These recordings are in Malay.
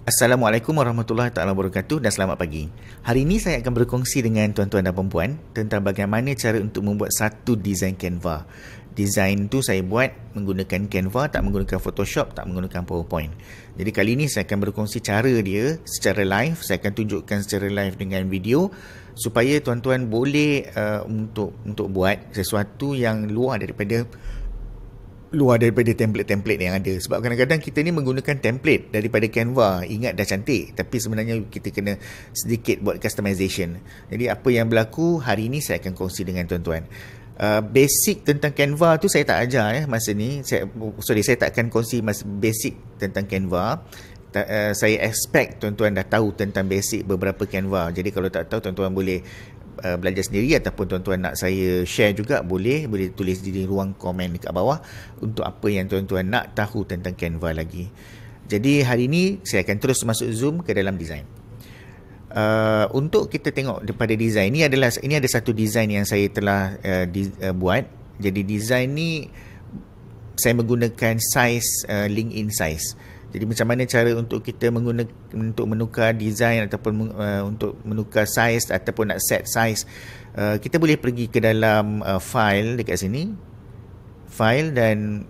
Assalamualaikum warahmatullahi taala wabarakatuh dan selamat pagi. Hari ini saya akan berkongsi dengan tuan-tuan dan puan-puan tentang bagaimana cara untuk membuat satu desain Canva. Desain tu saya buat menggunakan Canva, tak menggunakan Photoshop, tak menggunakan PowerPoint. Jadi kali ini saya akan berkongsi cara dia secara live. Saya akan tunjukkan secara live dengan video supaya tuan-tuan boleh untuk buat sesuatu yang luar daripada template-template yang ada. Sebab kadang-kadang kita ni menggunakan template daripada Canva, ingat dah cantik, tapi sebenarnya kita kena sedikit buat customization. Jadi apa yang berlaku hari ini saya akan kongsi dengan tuan-tuan. Basic tentang Canva tu saya tak ajar masa ni. Saya tak akan kongsi basic tentang Canva. Saya expect tuan-tuan dah tahu tentang basic beberapa Canva. Jadi kalau tak tahu, tuan-tuan boleh belajar sendiri, ataupun tuan-tuan nak saya share juga, boleh tulis di ruang komen dekat bawah untuk apa yang tuan-tuan nak tahu tentang Canva lagi. Jadi hari ini saya akan terus masuk zoom ke dalam design. Untuk kita tengok daripada design ini ada satu design yang saya telah buat. Jadi design ni saya menggunakan size LinkedIn size. Jadi macam mana cara untuk kita untuk menukar design ataupun untuk menukar size ataupun nak set size. Kita boleh pergi ke dalam file dekat sini. File dan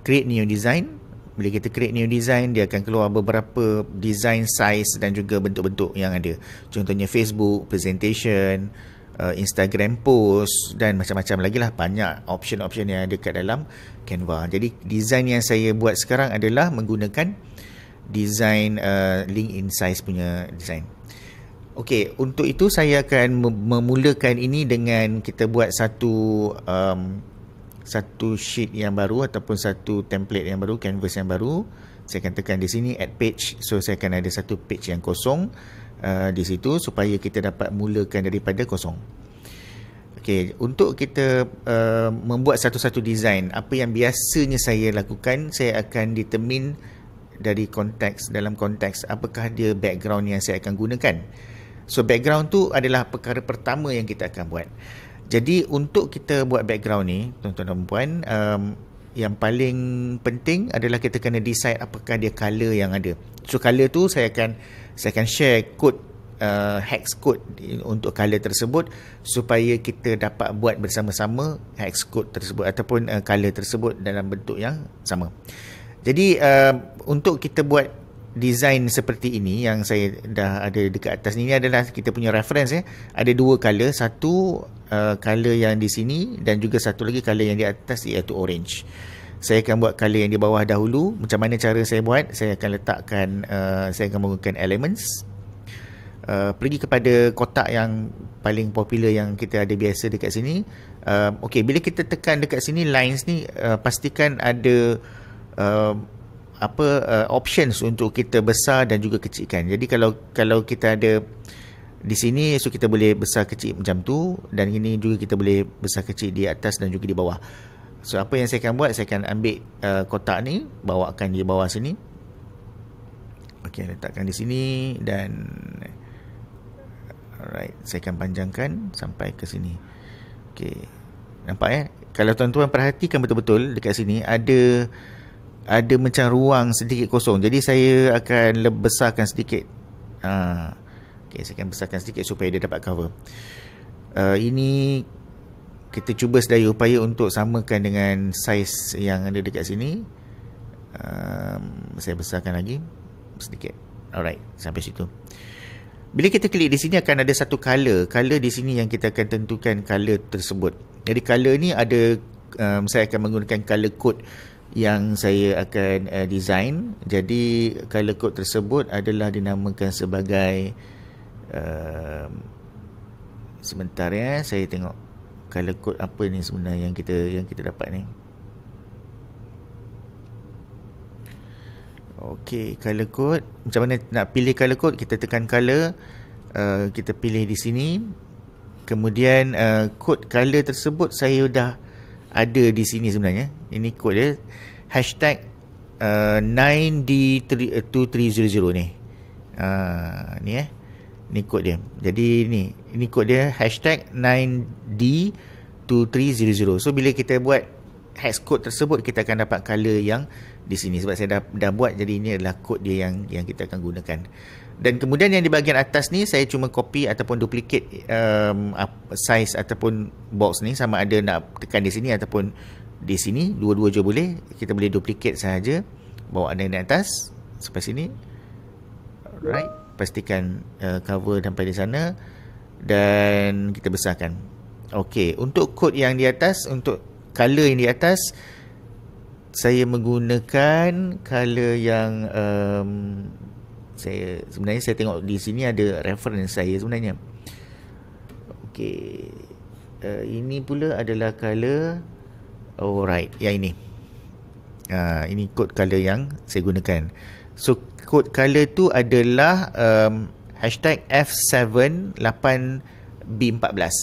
create new design. Bila kita create new design, dia akan keluar beberapa design size dan juga bentuk-bentuk yang ada. Contohnya Facebook, presentation, Instagram post dan macam-macam lagi lah. Banyak option-option yang ada kat dalam Canva. Jadi design yang saya buat sekarang adalah menggunakan design LinkedIn size punya design. Okey, untuk itu saya akan memulakan ini dengan kita buat satu sheet yang baru ataupun satu template yang baru, canvas yang baru. Saya akan tekan di sini add page. So saya akan ada satu page yang kosong di situ supaya kita dapat mulakan daripada kosong. Okey, untuk kita membuat satu-satu design, apa yang biasanya saya lakukan, saya akan determine dari dalam konteks apakah dia background yang saya akan gunakan. So background tu adalah perkara pertama yang kita akan buat. Jadi untuk kita buat background ni, tuan-tuan dan puan, yang paling penting adalah kita kena decide apakah dia color yang ada. So color tu saya akan share code, hex code untuk color tersebut supaya kita dapat buat bersama-sama hex code tersebut ataupun color tersebut dalam bentuk yang sama. Jadi untuk kita buat design seperti ini yang saya dah ada dekat atas ni adalah kita punya reference. Ada dua color, satu color yang di sini dan juga satu lagi color yang di atas, iaitu orange. Saya akan buat color yang di bawah dahulu. Macam mana cara saya buat? Saya akan letakkan saya akan menggunakan elements. Pergi kepada kotak yang paling popular yang kita ada biasa dekat sini. Okey, bila kita tekan dekat sini lines ni, pastikan ada options untuk kita besar dan juga kecilkan. Jadi kalau kita ada di sini, so kita boleh besar kecil macam tu, dan ini juga kita boleh besar kecil di atas dan juga di bawah. So apa yang saya akan buat, saya akan ambil kotak ni, bawakan di bawah sini. Okey, letakkan di sini dan alright, saya akan panjangkan sampai ke sini. Okey, nampak kalau tuan-tuan perhatikan betul-betul dekat sini ada macam ruang sedikit kosong. Jadi saya akan besarkan sedikit. Okay, saya akan besarkan sedikit supaya dia dapat cover. Ini kita cuba sedaya upaya untuk samakan dengan saiz yang ada dekat sini. Saya besarkan lagi sedikit. Alright, sampai situ. Bila kita klik di sini akan ada satu color di sini yang kita akan tentukan color tersebut. Jadi color ni ada, saya akan menggunakan color code yang saya akan design. Jadi color code tersebut adalah dinamakan sebagai sebentar saya tengok color code apa ni sebenarnya yang kita dapat ni. Okey, color code. Macam mana nak pilih color code? Kita tekan color, kita pilih di sini. Kemudian kod color tersebut saya dah ada di sini sebenarnya. Ini kod dia, hashtag 9D2300 ni. Ni ni kod dia. Jadi ini kod dia, hashtag 9D2300. So bila kita buat hex code tersebut, kita akan dapat color yang di sini. Sebab saya dah buat, jadi ini adalah kod dia yang kita akan gunakan. Dan kemudian yang di bahagian atas ni, saya cuma copy ataupun duplicate size ataupun box ni, sama ada nak tekan di sini ataupun di sini, dua-dua je boleh. Kita boleh duplicate sahaja, bawa di atas sampai sini. Alright, pastikan cover sampai di sana dan kita besarkan. Okey, untuk kod yang di atas, untuk color yang di atas, saya menggunakan color yang sebenarnya saya tengok di sini ada reference saya sebenarnya. Okey, ini pula adalah color, alright, yang ini. Ini kod color yang saya gunakan. So kod color tu adalah hashtag F78B14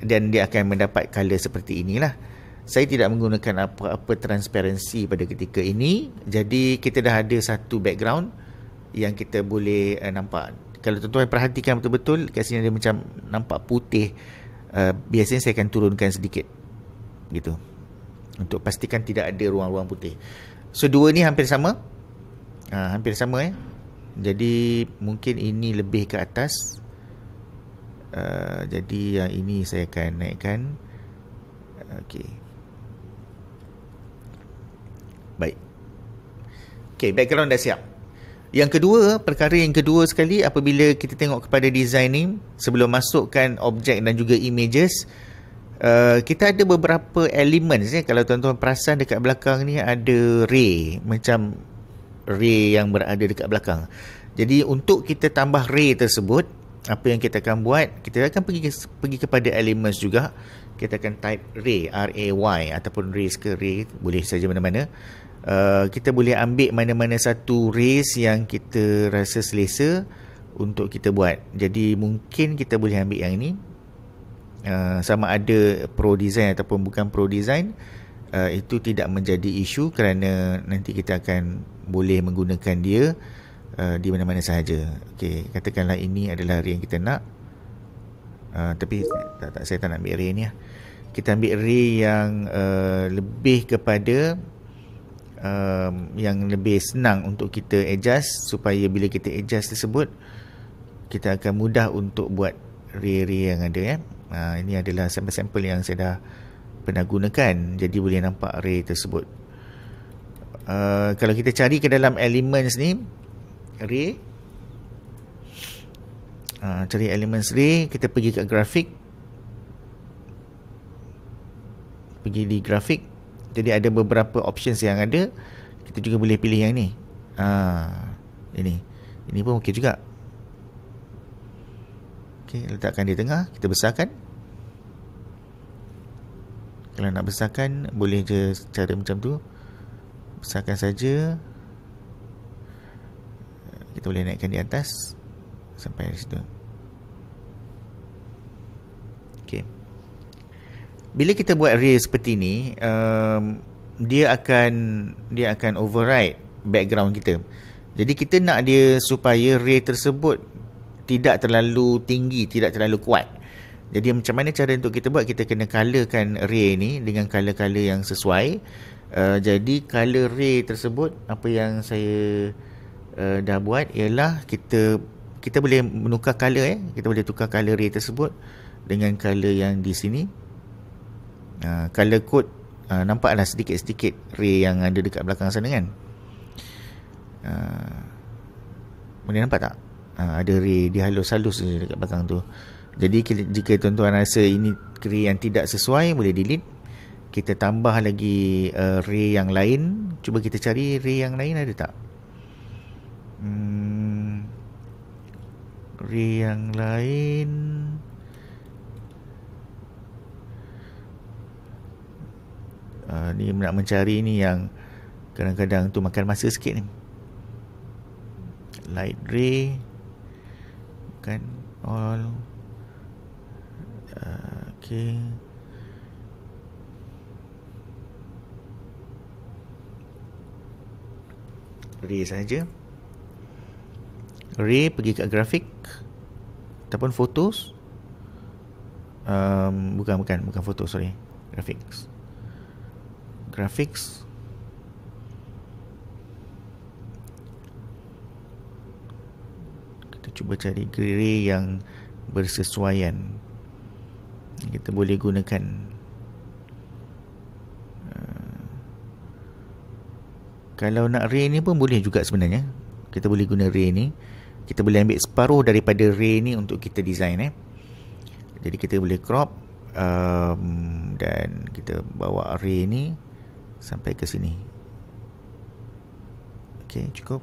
dan dia akan mendapat color seperti inilah. Saya tidak menggunakan apa-apa transparansi pada ketika ini. Jadi kita dah ada satu background yang kita boleh nampak. Kalau tuan-tuan perhatikan betul-betul, kat sini dia macam nampak putih. Biasanya saya akan turunkan sedikit gitu, untuk pastikan tidak ada ruang-ruang putih. So dua ni hampir sama. Hampir sama Jadi mungkin ini lebih ke atas. Jadi yang ini saya akan naikkan. Okey. Baik. Okey, background dah siap. Yang kedua, perkara yang kedua sekali, apabila kita tengok kepada design ni, sebelum masukkan objek dan juga images, kita ada beberapa elements Kalau tuan-tuan perasan dekat belakang ni ada ray, macam ray yang berada dekat belakang. Jadi untuk kita tambah ray tersebut, apa yang kita akan buat, kita akan pergi kepada elements juga. Kita akan type ray, R-A-Y, ataupun rays ke ray, boleh saja mana-mana. Kita boleh ambil mana-mana satu rays yang kita rasa selesa untuk kita buat. Jadi mungkin kita boleh ambil yang ini. Sama ada pro design ataupun bukan pro design, itu tidak menjadi isu, kerana nanti kita akan boleh menggunakan dia di mana-mana sahaja. Okey, katakanlah ini adalah ray yang kita nak, tapi saya tak nak ambil ray ni. Kita ambil ray yang lebih kepada yang lebih senang untuk kita adjust, supaya bila kita adjust tersebut, kita akan mudah untuk buat ray-ray yang ada. Ini adalah sampel-sampel yang saya dah pernah gunakan, jadi boleh nampak ray tersebut. Kalau kita cari ke dalam elements ni, ray, cari elements ray, kita pergi ke grafik, pergi di grafik. Jadi ada beberapa options yang ada. Kita juga boleh pilih yang ni. Ini pun okey juga. Okey, letakkan di tengah, kita besarkan. Kalau nak besarkan, boleh je cara macam tu. Besarkan saja. Kita boleh naikkan di atas sampai di situ. Okey. Bila kita buat ray seperti ni, dia akan override background kita. Jadi kita nak dia supaya ray tersebut tidak terlalu tinggi, tidak terlalu kuat. Jadi macam mana cara untuk kita buat? Kita kena colorkan ray ni dengan color-color yang sesuai. Jadi color ray tersebut, apa yang saya dah buat ialah kita boleh menukar color. Kita boleh tukar color ray tersebut dengan color yang di sini. Color code, nampaklah sedikit-sedikit ray yang ada dekat belakang sana kan. Boleh nampak tak? Ada ray dia halus-halus dekat belakang tu. Jadi jika tuan-tuan rasa ini ray yang tidak sesuai, boleh delete. Kita tambah lagi ray yang lain. Cuba kita cari ray yang lain, ada tak? Ray yang lain, ni nak mencari ni yang kadang-kadang tu makan masa sikit ni. Light ray, bukan all. Okay. Ray saja. Ray, pergi kat grafik ataupun photos. Bukan photos, sorry. Graphics. graphics. Kita cuba cari gray yang bersesuaian. Kita boleh gunakan kalau nak ray ni pun boleh juga sebenarnya. Kita boleh guna ray ni. Kita boleh ambil separuh daripada ray ni untuk kita design. Jadi kita boleh crop dan kita bawa ray ni sampai ke sini. Okey, cukup.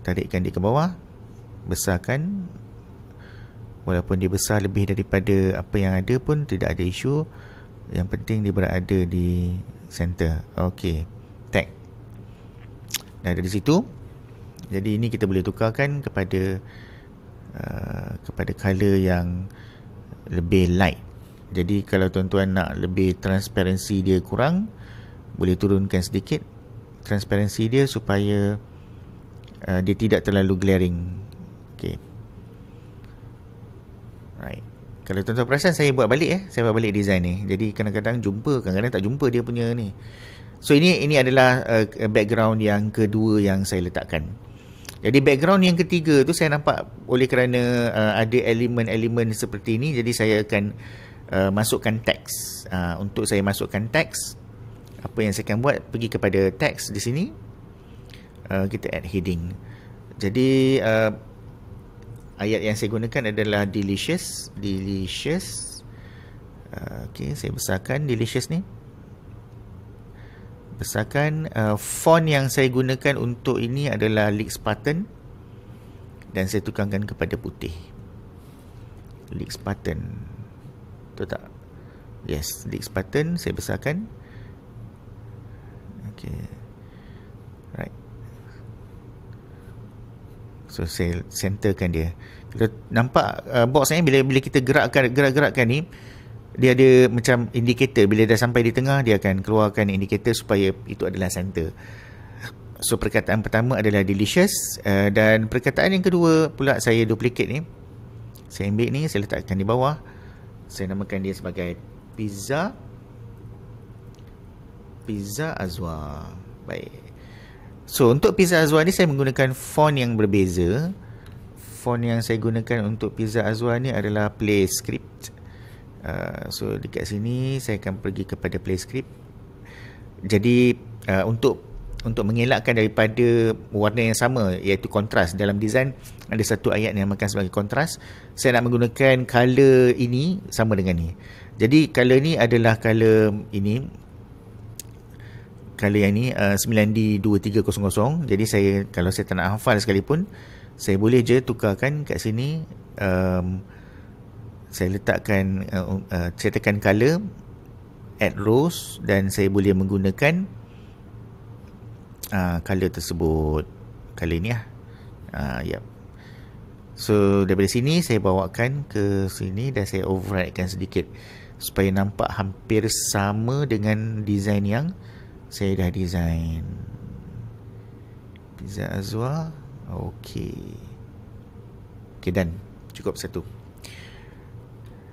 Tarikkan dia ke bawah. Besarkan. Walaupun dia besar lebih daripada apa yang ada pun tidak ada isu. Yang penting dia berada di center. Okey. Tag. Dah ada di situ. Jadi ini kita boleh tukarkan kepada color yang lebih light. Jadi kalau tuan-tuan nak lebih transparansi dia kurang, boleh turunkan sedikit transparansi dia supaya dia tidak terlalu glaring. Okey. Right. Kalau tuan-tuan perasan saya buat balik saya buat balik design ni. Jadi kadang-kadang jumpa, kadang-kadang tak jumpa dia punya ni. So ini adalah background yang kedua yang saya letakkan. Jadi background yang ketiga tu saya nampak oleh kerana ada elemen-elemen seperti ini, jadi saya akan masukkan teks. Untuk saya masukkan teks, apa yang saya akan buat, pergi kepada teks di sini. Kita add heading. Jadi ayat yang saya gunakan adalah delicious. Okey, saya besarkan delicious ni. Besarkan. Font yang saya gunakan untuk ini adalah Leak Spartan dan saya tukarkan kepada putih. Leak Spartan, betul tak? Yes, Leak Spartan saya besarkan. Okay, right. So saya centerkan dia. Kita nampak box ni bila kita gerakkan ni, dia ada macam indikator. Bila dah sampai di tengah, dia akan keluarkan indikator supaya itu adalah center. So perkataan pertama adalah delicious, dan perkataan yang kedua pula saya duplicate ni. Saya ambil ni, saya letakkan di bawah. Saya namakan dia sebagai pizza Azwa. Baik. So untuk pizza Azwa ni saya menggunakan font yang berbeza. Font yang saya gunakan untuk pizza Azwa ni adalah PlayScript. So dekat sini saya akan pergi kepada PlayScript. Jadi untuk mengelakkan daripada warna yang sama, iaitu kontras dalam design, ada satu ayat yang namakan sebagai kontras. Saya nak menggunakan color ini sama dengan ni. Jadi color ni adalah color ini. Color yang ni 9D2300. Jadi kalau saya tak nak hafal sekalipun, saya boleh je tukarkan kat sini. Saya letakkan, saya tekan color, add rows, dan saya boleh menggunakan color tersebut. Color ni yep. So daripada sini saya bawakan ke sini dan saya override-kan sedikit supaya nampak hampir sama dengan design yang saya dah design. Pizza Azwa. Okay, done. Cukup satu.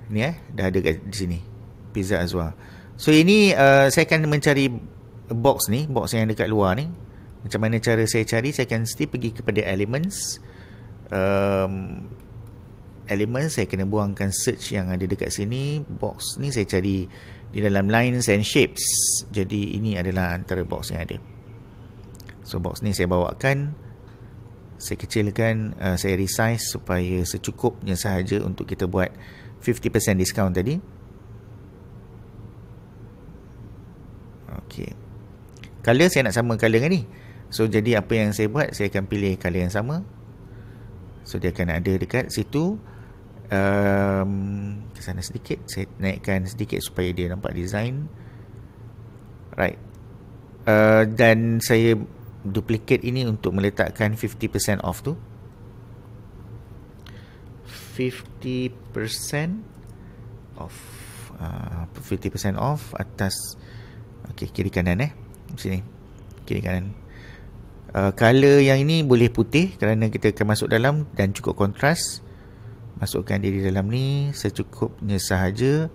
Ni dah ada di sini pizza Azwa. So ini saya akan mencari box ni, box yang dekat luar ni. Macam mana cara saya cari? Saya akan mesti pergi kepada elements. Elements, saya kena buangkan search yang ada dekat sini. Box ni saya cari di dalam lines and shapes. Jadi ini adalah antara box yang ada. So box ni saya bawakan, saya kecilkan, saya resize supaya secukupnya sahaja untuk kita buat 50% discount tadi. Okey. Color saya nak sama color dengan ni. So jadi apa yang saya buat, saya akan pilih color yang sama. So dia akan ada dekat situ. Ke sana sedikit, saya naikkan sedikit supaya dia nampak design. Right. Dan saya duplicate ini untuk meletakkan 50% off tu. 50% off. 50% off atas. Okey, kiri kanan sini. Kiri kanan. Color yang ini boleh putih kerana kita akan masuk dalam dan cukup kontras. Masukkan dia di dalam ni secukupnya sahaja.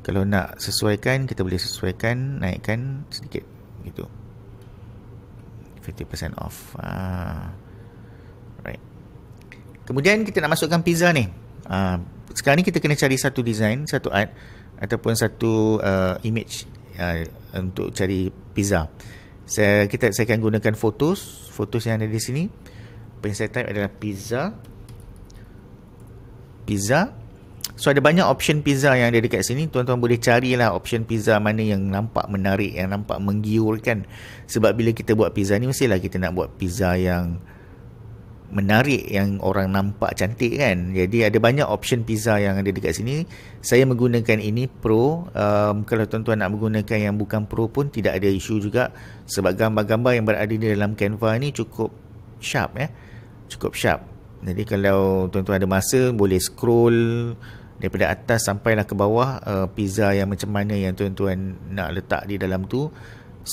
Kalau nak sesuaikan, kita boleh sesuaikan, naikkan sedikit gitu. 50% off. Right. Kemudian kita nak masukkan pizza ni. Sekarang ni kita kena cari satu design, satu art ataupun satu image untuk cari pizza. Saya akan gunakan fotos yang ada di sini. Apa yang saya type adalah pizza. So ada banyak option pizza yang ada dekat sini. Tuan-tuan boleh carilah option pizza mana yang nampak menarik, yang nampak menggiurkan. Sebab bila kita buat pizza ni, mestilah kita nak buat pizza yang menarik, yang orang nampak cantik kan. Jadi ada banyak option pizza yang ada dekat sini. Saya menggunakan ini Pro. Kalau tuan-tuan nak menggunakan yang bukan Pro pun tidak ada isu juga. Sebab gambar-gambar yang berada di dalam Canva ni cukup sharp cukup sharp. Jadi kalau tuan-tuan ada masa, boleh scroll daripada atas sampailah ke bawah pizza yang macam mana yang tuan-tuan nak letak di dalam tu,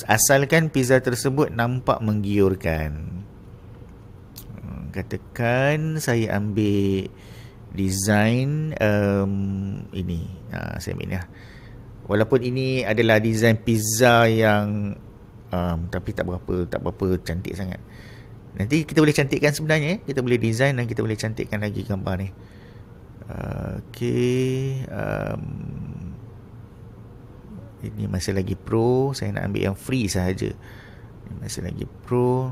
asalkan pizza tersebut nampak menggiurkan. Katakan saya ambil design ini, saya ambil ni lah. Walaupun ini adalah design pizza yang tapi tak berapa cantik sangat. Nanti kita boleh cantikkan sebenarnya, kita boleh design dan kita boleh cantikkan lagi gambar ni. Ini masih lagi Pro. Saya nak ambil yang free sahaja. Ini masih lagi Pro.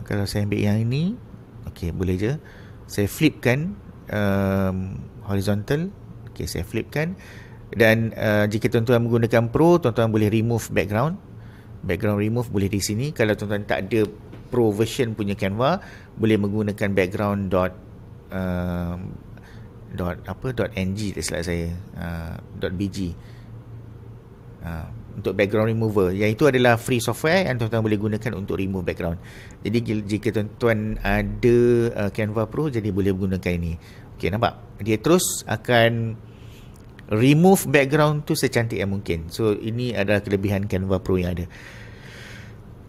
Kalau saya ambil yang ini, boleh je. Saya flipkan horizontal. Saya flipkan. Dan jika tuan-tuan menggunakan Pro, tuan-tuan boleh remove background. Background remove boleh di sini. Kalau tuan-tuan tak ada Pro version punya Canva, boleh menggunakan background .ng tak silap saya, .bg untuk background remover. Yang itu adalah free software yang tuan-tuan boleh gunakan untuk remove background. Jadi jika tuan-tuan ada Canva Pro, jadi boleh gunakan ini. Nampak? Dia terus akan remove background tu secantik yang mungkin. So ini adalah kelebihan Canva Pro yang ada.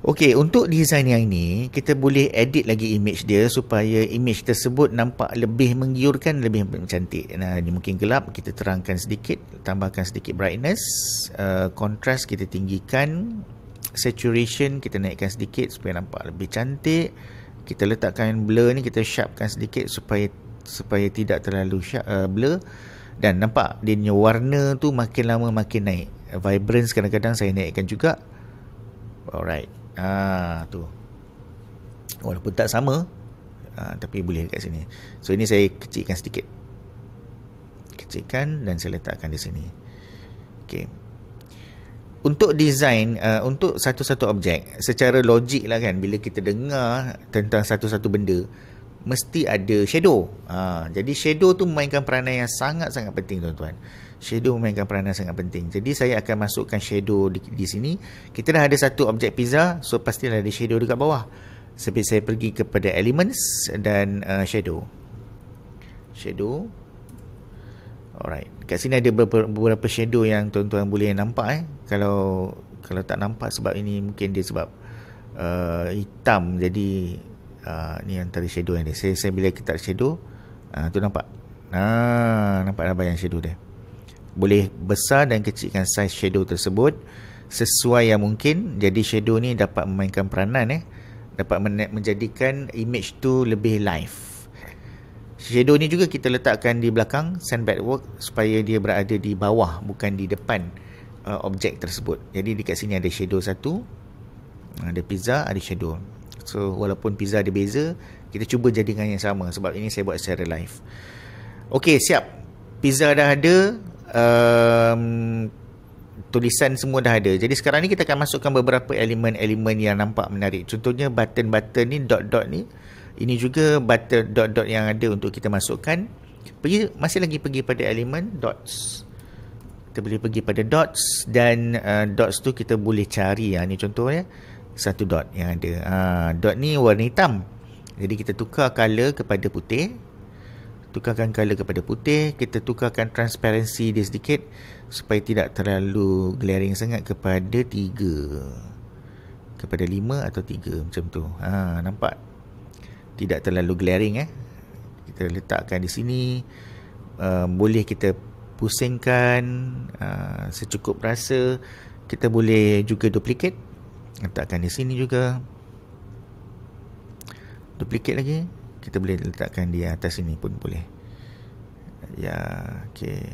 Untuk design yang ini, kita boleh edit lagi image dia supaya image tersebut nampak lebih menggiurkan, lebih cantik. Nah, ini mungkin gelap, kita terangkan sedikit, tambahkan sedikit brightness, contrast kita tinggikan, saturation kita naikkan sedikit supaya nampak lebih cantik. Kita letakkan blur ni, kita sharpkan sedikit supaya tidak terlalu blur. Dan nampak dia punya warna tu makin lama makin naik. Vibrance kadang-kadang saya naikkan juga. Alright. Tu. Walaupun tak sama, tapi boleh dekat sini. So ini saya kecilkan sedikit. Kecilkan dan saya letakkan di sini. Untuk design, untuk satu-satu objek, secara logik lah kan, bila kita dengar tentang satu-satu benda, mesti ada shadow. Jadi shadow tu memainkan peranan yang sangat-sangat penting, tuan-tuan. Shadow memainkan peranan sangat penting. Jadi saya akan masukkan shadow di sini. Kita dah ada satu objek pizza, so pastilah ada shadow dekat bawah. Sebab saya pergi kepada elements dan shadow. Alright. Kat sini ada beberapa shadow yang tuan-tuan boleh nampak. Kalau tak nampak, sebab ini mungkin dia sebab hitam, jadi ni antara shadow yang dia. Saya bila kita shadow, tu nampak. Nampak dah bayang shadow dia. Boleh besar dan kecilkan size shadow tersebut sesuai yang mungkin. Jadi shadow ni dapat memainkan peranan, dapat menjadikan image tu lebih live. Shadow ni juga kita letakkan di belakang sand backwork supaya dia berada di bawah, bukan di depan objek tersebut. Jadi dekat sini ada shadow satu, ada pizza, ada shadow. So walaupun pizza ada beza, kita cuba jadikan yang sama, sebab ini saya buat secara live. Siap. Pizza dah ada, tulisan semua dah ada. Jadi sekarang ni kita akan masukkan beberapa elemen-elemen yang nampak menarik. Contohnya button-button ni, dot-dot ni. Ini juga button dot-dot yang ada untuk kita masukkan. Masih lagi pergi pada elemen dots. Kita boleh pergi pada dots, dan dots tu kita boleh cari. Ni contohnya satu dot yang ada. Dot ni warna hitam. Jadi kita tukar color kepada putih. Tukarkan color kepada putih. Kita tukarkan transparency dia sedikit supaya tidak terlalu glaring sangat kepada 3. Kepada 5 atau 3 macam tu. Nampak? Tidak terlalu glaring. Kita letakkan di sini. Boleh kita pusingkan secukup rasa. Kita boleh juga duplicate, letakkan di sini juga, duplicate lagi, kita boleh letakkan di atas sini pun boleh ya. Okay,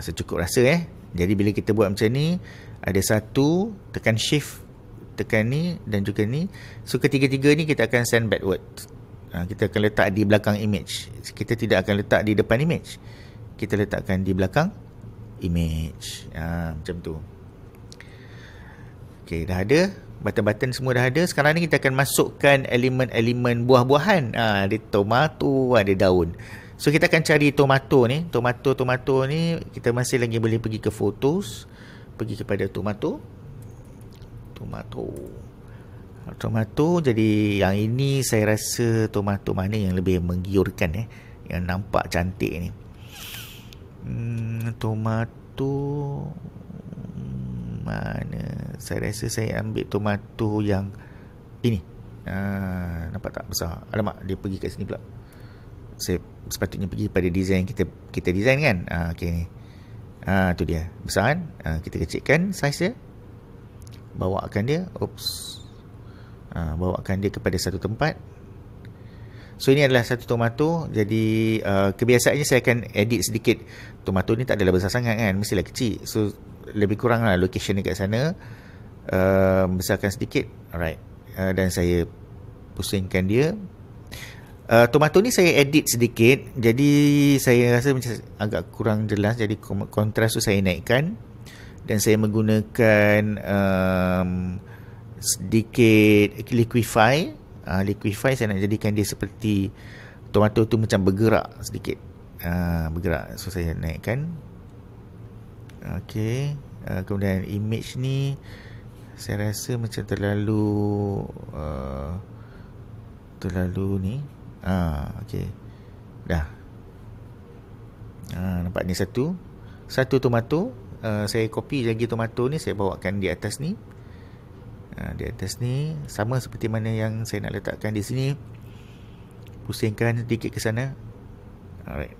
secukup rasa Jadi bila kita buat macam ni, ada satu, tekan shift, tekan ni dan juga ni, so ketiga-tiga ni kita akan send backward. Kita akan letak di belakang image, kita tidak akan letak di depan image, kita letakkan di belakang image. Macam tu. Okay, dah ada button-button, semua dah ada. Sekarang ni kita akan masukkan elemen-elemen buah-buahan. Ada tomato, ada daun. So kita akan cari tomato ni. Tomato ni kita masih lagi boleh pergi ke photos, pergi kepada tomato. Jadi yang ini saya rasa tomato mana yang lebih menggiurkan yang nampak cantik ni. Tomato mana? Saya rasa saya ambil tomato yang ini. Nampak tak besar? Alamak, dia pergi kat sini pula. Saya sepatutnya pergi pada design kita design kan. Okey ni. Tu dia. Besar kan? Kita kecilkan saiz dia. Bawakan dia. Bawakan dia kepada satu tempat. So ini adalah satu tomato. Jadi kebiasaannya saya akan edit sedikit. Tomato ni tak adalah besar sangat kan, mestilah kecil. So lebih kurang lah location dekat sana, besarkan sedikit. Alright. Dan saya pusingkan dia. Tomato ni saya edit sedikit, jadi saya rasa macam agak kurang jelas. Jadi kontras tu saya naikkan, dan saya menggunakan sedikit liquify. Liquify saya nak jadikan dia seperti tomato tu macam bergerak sedikit. Bergerak. So saya naikkan. Okey. Kemudian image ni saya rasa macam terlalu ni. Okey. Dah. Nampak ni satu tomato. Saya copy lagi tomato ni, saya bawakan di atas ni. Di atas ni sama seperti mana yang saya nak letakkan di sini. Pusingkan sedikit ke sana. Alright.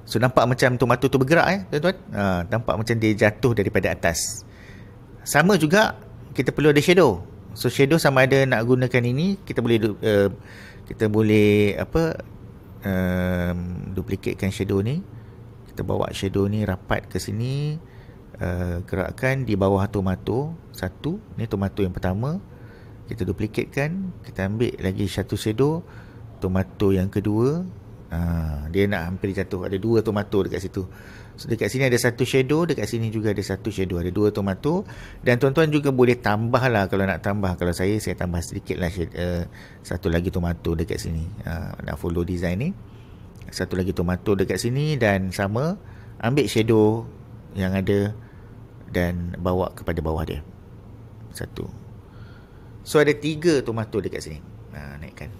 So nampak macam tomato tu bergerak tuan-tuan. Nampak macam dia jatuh daripada atas. Sama juga kita perlu ada shadow. So shadow sama ada nak gunakan ini, kita boleh duplicatekan shadow ni. Kita bawa shadow ni rapat ke sini. Gerakkan di bawah tomato satu. Ni tomato yang pertama, kita duplicatekan. Kita ambil lagi satu shadow, tomato yang kedua. Dia nak hampir jatuh. Ada dua tomato dekat situ. So dekat sini ada satu shadow, dekat sini juga ada satu shadow. Ada dua tomato. Dan tuan-tuan juga boleh tambah lah kalau nak tambah. Kalau saya tambah sedikit lah satu lagi tomato dekat sini. Nak follow design ni. Satu lagi tomato dekat sini. Dan sama, ambil shadow yang ada dan bawa kepada bawah dia. Satu. So ada 3 tomato dekat sini. Naikkan.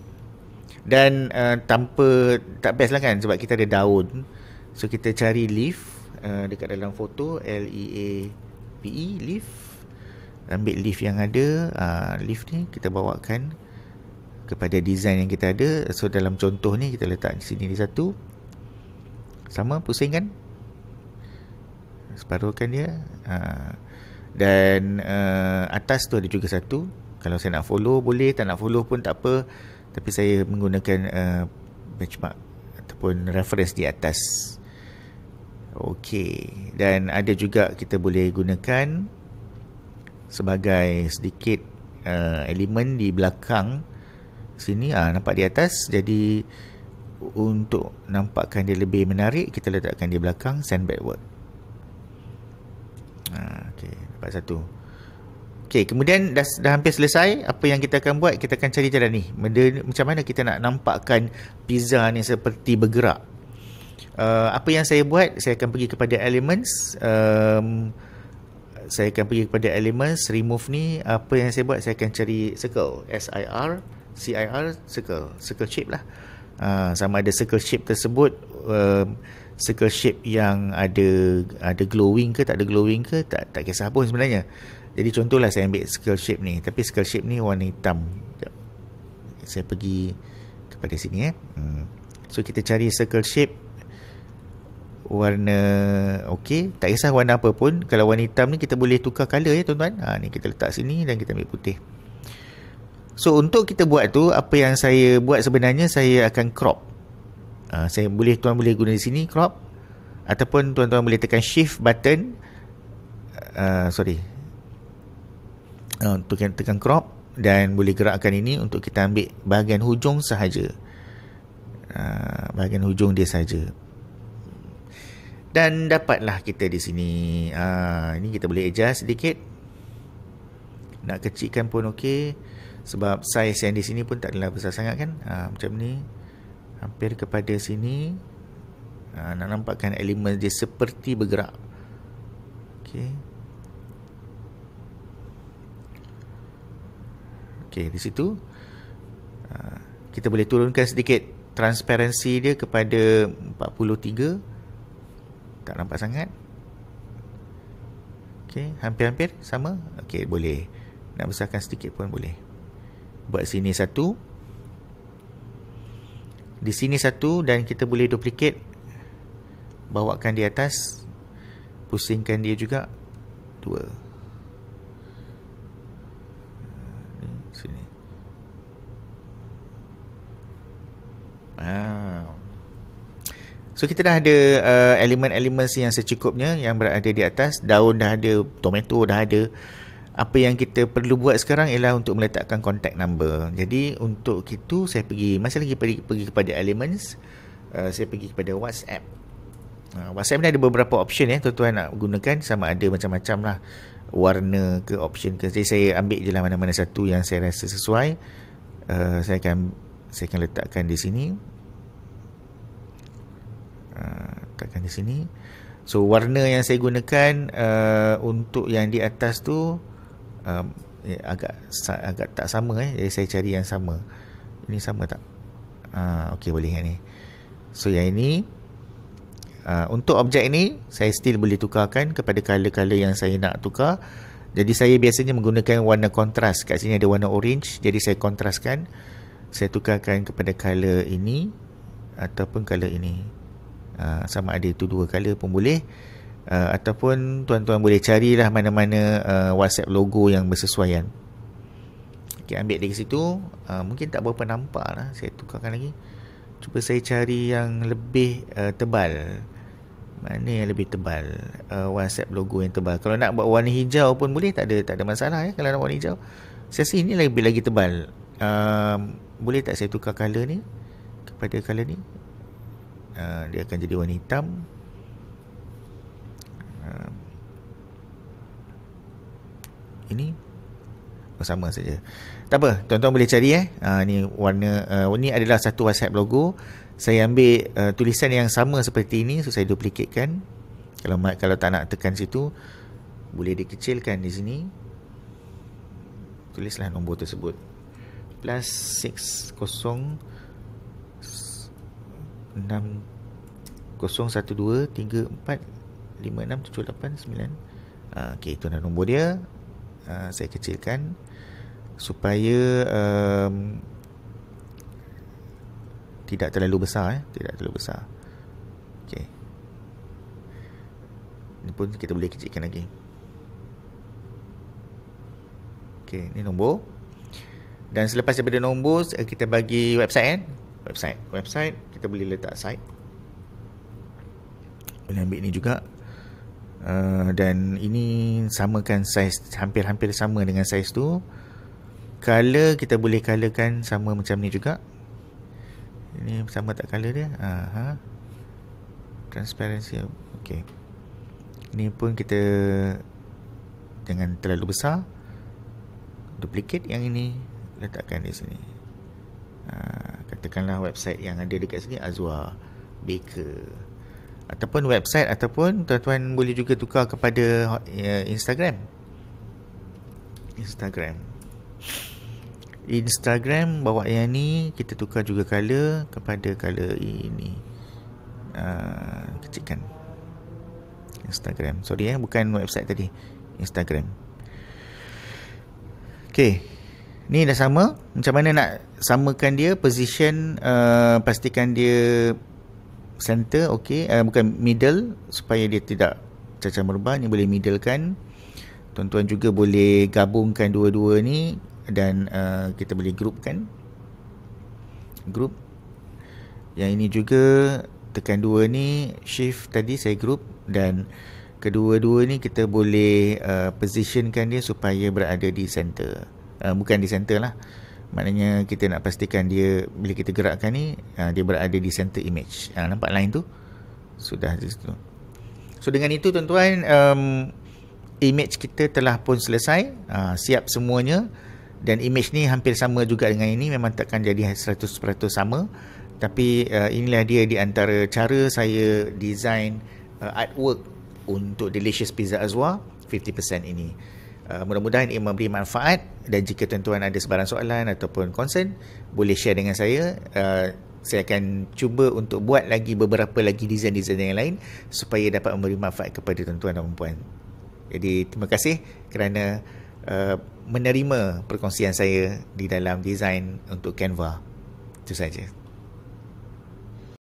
Dan tak best lah kan, sebab kita ada daun. So kita cari leaf dekat dalam foto, L-E-A-F-E, leaf. Ambil leaf yang ada. Leaf ni kita bawakan kepada design yang kita ada. So dalam contoh ni kita letak di sini di satu. Sama, pusingkan, separuhkan dia. Dan atas tu ada juga satu. Kalau saya nak follow boleh, tak nak follow pun tak apa. Tapi saya menggunakan benchmark ataupun reference di atas. Okey. Dan ada juga kita boleh gunakan sebagai sedikit elemen di belakang sini. Nampak di atas. Jadi untuk nampakkan dia lebih menarik, kita letakkan di belakang, send backward. Okey, dapat satu. Okey, kemudian dah hampir selesai. Apa yang kita akan buat, kita akan cari jalan ni. Macam mana kita nak nampakkan pizza ni seperti bergerak. Apa yang saya buat, saya akan pergi kepada elements. Saya akan pergi kepada elements, remove ni. Apa yang saya buat, saya akan cari circle, S-I-R-C-I-R, circle shape lah. Sama ada circle shape tersebut circle shape yang ada glowing ke tak ada glowing ke, tak kisah pun sebenarnya. Jadi contohlah saya ambil circle shape ni, tapi circle shape ni warna hitam. Saya pergi kepada sini So kita cari circle shape warna okey, tak kisah warna apa pun. Kalau warna hitam ni kita boleh tukar color ya tuan-tuan. Ni kita letak sini dan kita ambil putih. So untuk kita buat tu, apa yang saya buat sebenarnya, saya akan crop. Tuan boleh guna di sini crop, ataupun tuan-tuan boleh tekan shift button, tekan crop dan boleh gerakkan ini untuk kita ambil bahagian hujung sahaja. Bahagian hujung dia saja. Dan dapatlah kita di sini. Ini kita boleh adjust sedikit. Nak kecilkan pun okey. Sebab saiz yang di sini pun tak adalah besar sangat kan. Macam ni. Hampir kepada sini. Nak nampakkan elemen dia seperti bergerak. Okey. Okey, di situ. Kita boleh turunkan sedikit transparansi dia kepada 43. Tak nampak sangat. Okey, hampir-hampir sama. Okey, boleh. Nak besarkan sedikit pun boleh. Buat sini satu. Di sini satu dan kita boleh duplicate. Bawakan di atas. Pusingkan dia juga. 2. Sini. So kita dah ada elemen-elemen yang secukupnya yang berada di atas. Daun dah ada, tomato dah ada. Apa yang kita perlu buat sekarang ialah untuk meletakkan contact number. Jadi untuk itu saya masih lagi pergi kepada elements. Saya pergi kepada WhatsApp. WhatsApp ni ada beberapa option ya tuan-tuan nak gunakan, sama ada macam-macam lah warna ke option ke. Jadi saya ambil je lah mana-mana satu yang saya rasa sesuai. Saya akan letakkan di sini. Letakkan di sini. So warna yang saya gunakan untuk yang di atas tu agak tak sama jadi saya cari yang sama. Ini sama tak? Okey, boleh yang ni. So yang ini untuk objek ni saya still boleh tukarkan kepada color-color yang saya nak tukar. Jadi saya biasanya menggunakan warna kontras. Kat sini ada warna orange, jadi saya kontraskan. Saya tukarkan kepada color ini ataupun color ini. Sama ada itu dua color pun boleh. Ataupun tuan-tuan boleh carilah mana-mana WhatsApp logo yang bersesuaian. Okay, ambil dari situ. Mungkin tak berapa nampak lah. Saya tukarkan lagi. Cuba saya cari yang lebih tebal. Mana yang lebih tebal? WhatsApp logo yang tebal. Kalau nak buat warna hijau pun boleh. Tak ada masalah ya. Kalau nak warna hijau, saya rasa ini lagi tebal. Boleh tak saya tukar color ni kepada color ni? Dia akan jadi warna hitam. Ini sama saja. Tak apa, tuan-tuan boleh cari ni warna ni adalah satu WhatsApp logo. Saya ambil tulisan yang sama seperti ini, so saya duplikatekan. Kalau tak nak tekan situ, boleh dikecilkan di sini. Tulislah nombor tersebut. Plus 6 0 6 0 1 2 3 4 5 6 7 8 9. Okey, itu dah nombor dia. Saya kecilkan supaya tidak terlalu besar tidak terlalu besar. Okey, ini pun kita boleh kecilkan lagi. Okey, ini nombor. Dan selepas daripada nombor, kita bagi website website kita boleh letak site. Boleh ambil ni juga. Dan ini samakan saiz, hampir-hampir sama dengan saiz tu. Color kita boleh colorkan sama macam ni juga. Ini sama tak color dia? Transparansi. Okey. Ini pun kita jangan terlalu besar. Duplicate yang ini, letakkan di sini. Katakanlah website yang ada dekat sini Azwa Baker. Ataupun website, ataupun tuan-tuan boleh juga tukar kepada Instagram. Bawa yang ni, kita tukar juga color kepada color ini. Kecilkan Instagram. Sorry bukan website tadi, Instagram. Okey, ni dah sama. Macam mana nak samakan dia? Position, pastikan dia center, okey, bukan middle, supaya dia tidak cacar merbah. Ni boleh middlekan. Tuan-tuan juga boleh gabungkan dua-dua ni dan kita boleh groupkan. Group. Yang ini juga tekan dua ni, shift tadi saya group, dan kedua-dua ni kita boleh positionkan dia supaya berada di center. Bukan di center lah. Maknanya kita nak pastikan dia bila kita gerakkan ni dia berada di center image. Nampak line tu? Sudah di situ. So dengan itu tuan-tuan, image kita telah pun selesai, siap semuanya, dan image ni hampir sama juga dengan ini. Memang takkan jadi 100% sama, tapi inilah dia di antara cara saya design artwork untuk Delicious Pizza Azwar 50% ini. Mudah-mudahan ia memberi manfaat, dan jika tuan-tuan ada sebarang soalan ataupun concern, boleh share dengan saya. Saya akan cuba untuk buat lagi beberapa lagi design-design yang lain supaya dapat memberi manfaat kepada tuan-tuan dan puan. Jadi terima kasih kerana menerima perkongsian saya di dalam design untuk Canva. Itu saja.